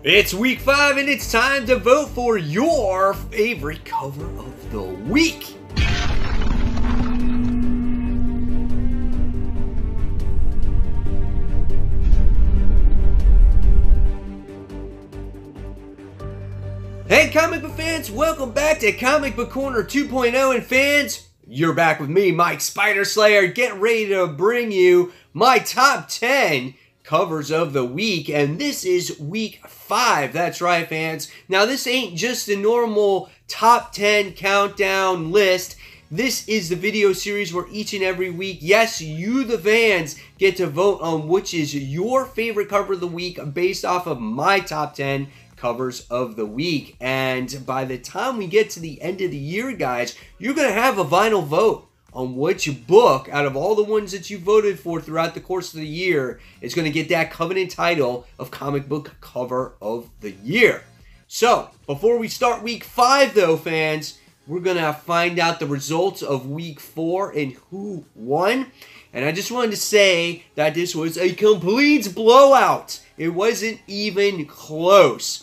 It's week 5 and it's time to vote for your favorite cover of the week. Hey comic book fans, welcome back to Comic Book Corner 2.0, and fans, you're back with me, Mike Spider Slayer, getting ready to bring you my top 10 covers of the week, and this is week 5. That's right, fans. Now, this ain't just a normal top 10 countdown list. This is the video series where each and every week, yes, you the fans get to vote on which is your favorite cover of the week based off of my top 10 covers of the week. And by the time we get to the end of the year, guys, you're going to have a final vote on which book out of all the ones that you voted for throughout the course of the year is going to get that coveted title of comic book cover of the year. So, before we start week 5 though, fans, we're going to find out the results of week 4 and who won. And I just wanted to say that this was a complete blowout. It wasn't even close.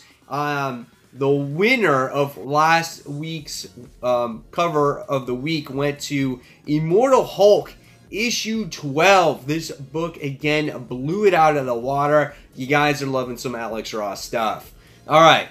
The winner of last week's cover of the week went to Immortal Hulk, issue 12. This book, again, blew it out of the water. You guys are loving some Alex Ross stuff. Alright,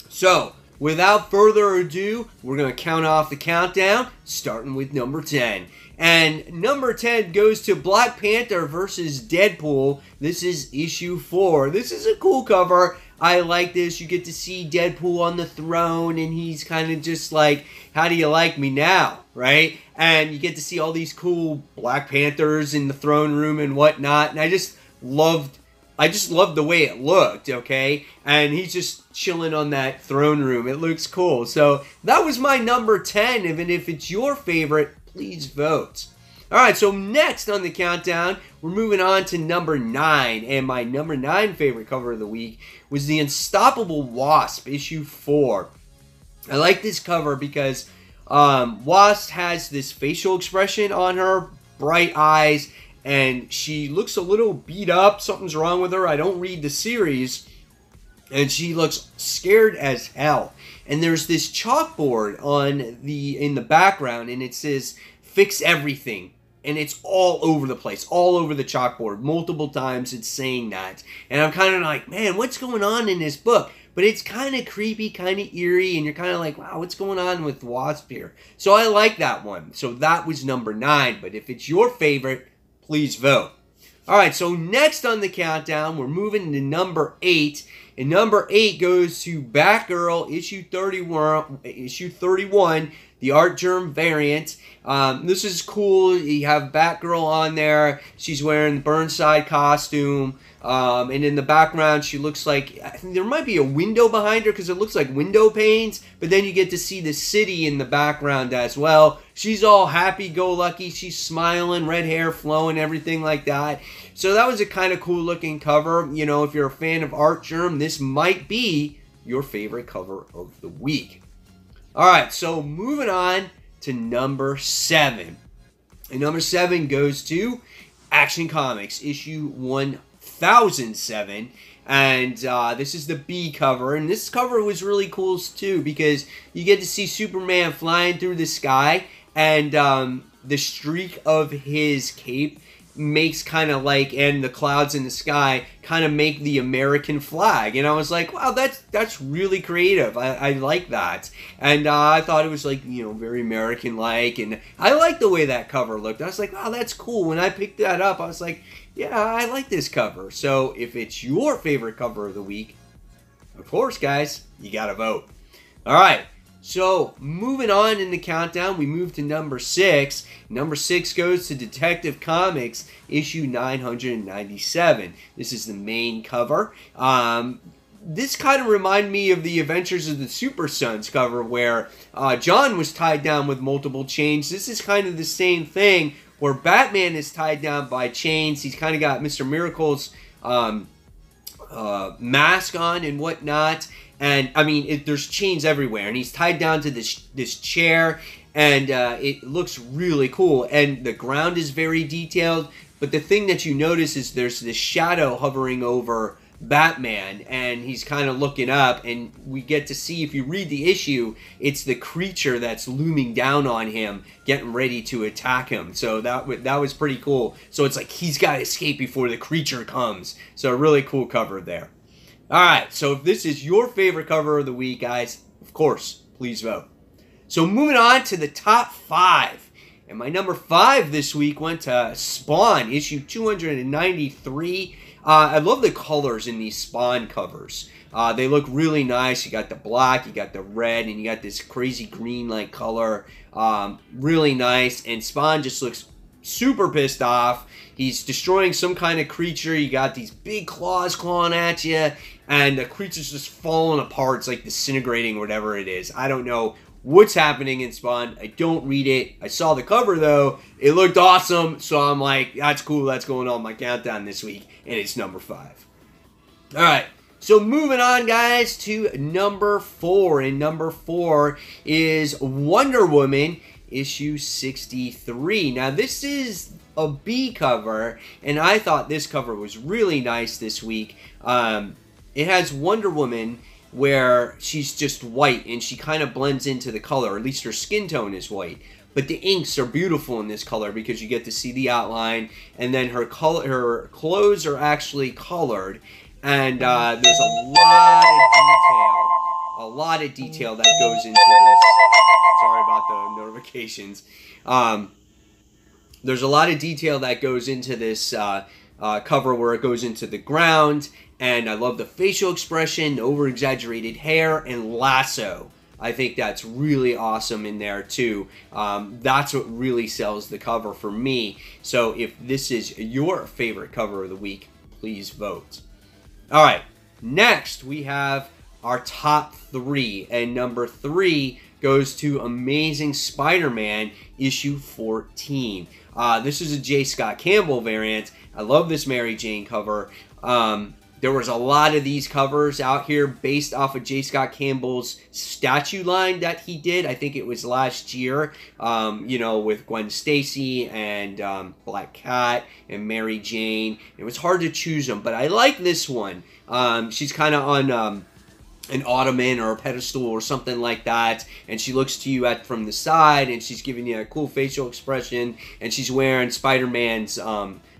so without further ado, we're going to count off the countdown, starting with number 10. And number 10 goes to Black Panther versus Deadpool. This is issue 4. This is a cool cover. I like this. You get to see Deadpool on the throne, and he's kind of just like, how do you like me now, right? And you get to see all these cool Black Panthers in the throne room and whatnot, and I just loved the way it looked, okay? And he's just chilling on that throne room. It looks cool. So that was my number 10, and if it's your favorite, please vote. Alright, so next on the countdown, we're moving on to number 9. And my number 9 favorite cover of the week was The Unstoppable Wasp, issue 4. I like this cover because Wasp has this facial expression on her, bright eyes, and she looks a little beat up. Something's wrong with her. I don't read the series. And she looks scared as hell. And there's this chalkboard in the background, and it says, "Fix everything." And it's all over the place, all over the chalkboard. Multiple times it's saying that. And I'm kind of like, man, what's going on in this book? But it's kind of creepy, kind of eerie, and you're kind of like, wow, what's going on with Wasp here? So I like that one. So that was number 9. But if it's your favorite, please vote. Alright, so next on the countdown, we're moving to number 8. And number 8 goes to Batgirl, issue 31, the Art Germ variant. This is cool. You have Batgirl on there. She's wearing the Burnside costume. And in the background, she looks like, I think there might be a window behind her because it looks like window panes. But then you get to see the city in the background as well. She's all happy-go-lucky. She's smiling, red hair flowing, everything like that. So that was a kind of cool looking cover. You know, if you're a fan of Art Germ, this might be your favorite cover of the week. Alright, so moving on to number 7. And number 7 goes to Action Comics, issue 1007. And this is the B cover. And this cover was really cool too, because you get to see Superman flying through the sky. And the streak of his cape makes kind of like, and the clouds in the sky kind of make the American flag. And I was like, wow, that's really creative. I like that. And I thought it was like, you know, very American-like. And I like the way that cover looked. I was like, wow, that's cool. When I picked that up, I was like, yeah, I like this cover. So if it's your favorite cover of the week, of course, guys, you gotta vote. All right. So, moving on in the countdown, we move to number 6. Number 6 goes to Detective Comics, issue 997. This is the main cover. This kind of reminded me of the Adventures of the Super Sons cover, where John was tied down with multiple chains. This is kind of the same thing, where Batman is tied down by chains. He's kind of got Mr. Miracle's mask on and whatnot. And, I mean, there's chains everywhere. And he's tied down to this chair. And it looks really cool. And the ground is very detailed. But the thing that you notice is there's this shadow hovering over Batman, and he's kind of looking up, and we get to see, if you read the issue, it's the creature that's looming down on him, getting ready to attack him. So that was pretty cool. So it's like he's got to escape before the creature comes. So a really cool cover there. All right, so if this is your favorite cover of the week, guys, of course, please vote. So moving on to the top 5. And my number 5 this week went to Spawn, issue 293. I love the colors in these Spawn covers. They look really nice. You got the black, you got the red, and you got this crazy green-like color. Really nice. And Spawn just looks super pissed off. He's destroying some kind of creature. You got these big claws clawing at you, and the creature's just falling apart. It's like disintegrating, whatever it is. I don't know what's happening in Spawn. I don't read it. I saw the cover, though. It looked awesome, so I'm like, that's cool. That's going on my countdown this week, and it's number 5. All right, so moving on, guys, to number 4. And number 4 is Wonder Woman, issue 63. Now, this is a B cover, and I thought this cover was really nice this week. It has Wonder Woman where she's just white and she kind of blends into the color, or at least her skin tone is white. But the inks are beautiful in this color because you get to see the outline, and then her clothes are actually colored, and there's a lot of detail that goes into this. Sorry about the notifications. There's a lot of detail that goes into this cover, where it goes into the ground. And I love the facial expression, the over-exaggerated hair, and lasso. I think that's really awesome in there, too. That's what really sells the cover for me. So if this is your favorite cover of the week, please vote. All right, next we have our top 3. And number 3 goes to Amazing Spider-Man, issue 14. This is a J. Scott Campbell variant. I love this Mary Jane cover. There was a lot of these covers out here based off of J. Scott Campbell's statue line that he did. I think it was last year, you know, with Gwen Stacy and Black Cat and Mary Jane. It was hard to choose them, but I like this one. She's kind of on an ottoman or a pedestal or something like that, and she looks to you from the side, and she's giving you a cool facial expression, and she's wearing Spider-Man's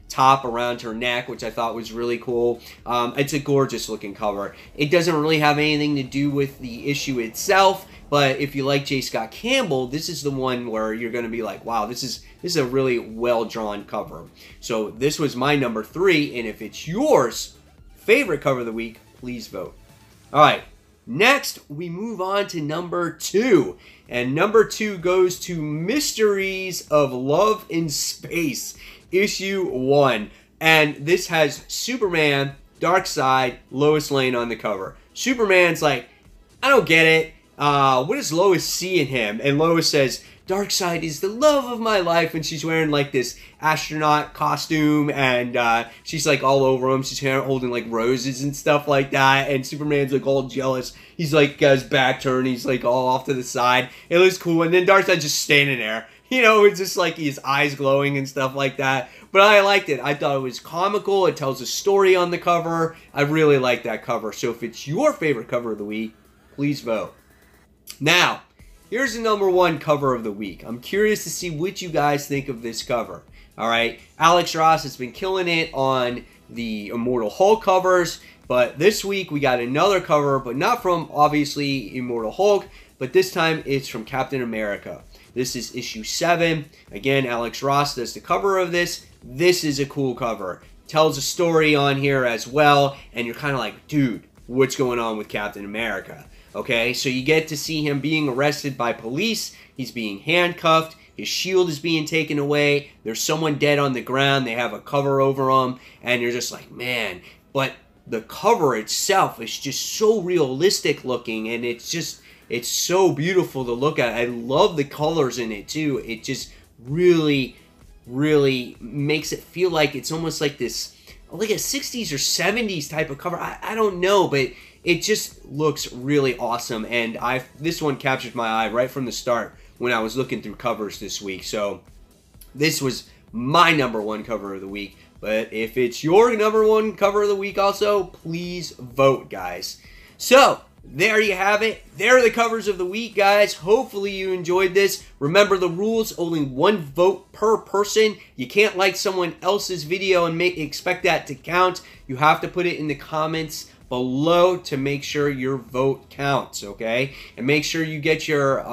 top around her neck, which I thought was really cool. It's a gorgeous looking cover. It doesn't really have anything to do with the issue itself, but if you like J. Scott Campbell, this is the one where you're going to be like, wow, this is a really well drawn cover. So this was my number 3, and if it's yours favorite cover of the week, please vote. All right, next we move on to number 2, and number 2 goes to Mysteries of Love in Space, issue 1, and this has Superman, Darkseid, Lois Lane on the cover. Superman's like, I don't get it. What does Lois see in him? And Lois says, Darkseid is the love of my life, and she's wearing like this astronaut costume, and she's like all over him. She's holding like roses and stuff like that, and Superman's like all jealous. He's like got his back turned. He's like all off to the side. It looks cool, and then Darkseid's just standing there. You know, it's just like his eyes glowing and stuff like that. But I liked it. I thought it was comical. It tells a story on the cover. I really like that cover. So if it's your favorite cover of the week, please vote. Now, here's the number 1 cover of the week. I'm curious to see what you guys think of this cover. All right, Alex Ross has been killing it on the Immortal Hulk covers. But this week we got another cover, but not from, obviously, Immortal Hulk. But this time it's from Captain America. This is issue 7. Again, Alex Ross does the cover of this. This is a cool cover. Tells a story on here as well. And you're kind of like, dude, what's going on with Captain America? Okay, so you get to see him being arrested by police. He's being handcuffed. His shield is being taken away. There's someone dead on the ground. They have a cover over him. And you're just like, man. But the cover itself is just so realistic looking. And it's just... it's so beautiful to look at. I love the colors in it, too. It just really, really makes it feel like it's almost like this, like a 60s or 70s type of cover. I don't know, but it just looks really awesome. And this one captured my eye right from the start when I was looking through covers this week. So this was my number 1 cover of the week. But if it's your number one cover of the week also, please vote, guys. So, there you have it. There are the covers of the week, guys. Hopefully you enjoyed this. Remember the rules, only one vote per person. You can't like someone else's video and expect that to count. You have to put it in the comments below to make sure your vote counts, okay? And make sure you get your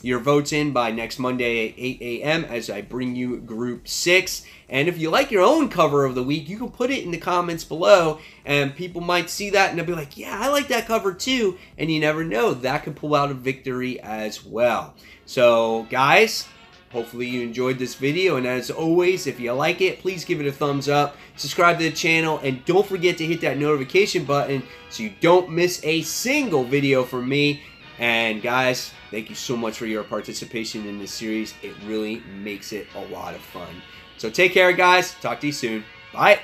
votes in by next Monday at 8 a.m. as I bring you Group 6. And if you like your own cover of the week, you can put it in the comments below, and people might see that and they'll be like, yeah, I like that cover too. And you never know, that could pull out a victory as well. So, guys, hopefully you enjoyed this video, and as always, if you like it, please give it a thumbs up, subscribe to the channel, and don't forget to hit that notification button so you don't miss a single video from me. And guys, thank you so much for your participation in this series. It really makes it a lot of fun. So take care, guys. Talk to you soon. Bye.